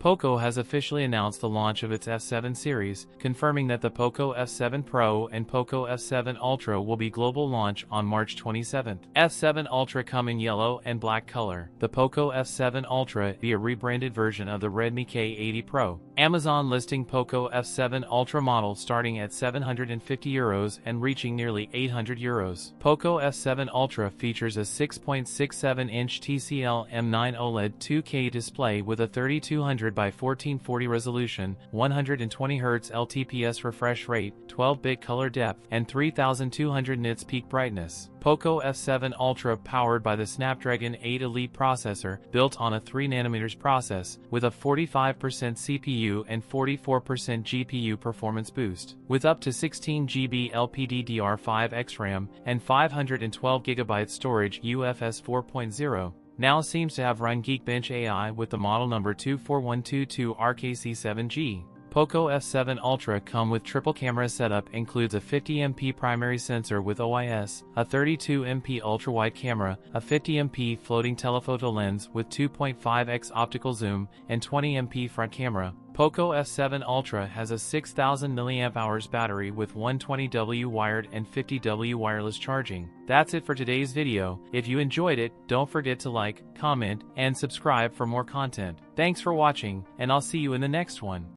Poco has officially announced the launch of its F7 series, confirming that the Poco F7 Pro and Poco F7 Ultra will be global launch on March 27. F7 Ultra come in yellow and black color. The Poco F7 Ultra be a rebranded version of the Redmi K80 Pro. Amazon listing Poco F7 Ultra model starting at €750 and reaching nearly €800. Poco F7 Ultra features a 6.67-inch TCL M9 OLED 2K display with a 3200 by 1440 resolution, 120 Hz LTPS refresh rate, 12-bit color depth, and 3200 nits peak brightness. Poco F7 Ultra powered by the Snapdragon 8 Elite processor, built on a 3nm process, with a 45% CPU and 44% GPU performance boost. With up to 16GB LPDDR5X RAM and 512GB storage UFS 4.0. Now seems to have run Geekbench AI with the model number 24122RKC7G. Poco F7 Ultra come with triple camera setup, includes a 50MP primary sensor with OIS, a 32MP ultra-wide camera, a 50MP floating telephoto lens with 2.5x optical zoom, and 20MP front camera. Poco F7 Ultra has a 6000 mAh battery with 120W wired and 50W wireless charging. That's it for today's video. If you enjoyed it, don't forget to like, comment, and subscribe for more content. Thanks for watching, and I'll see you in the next one.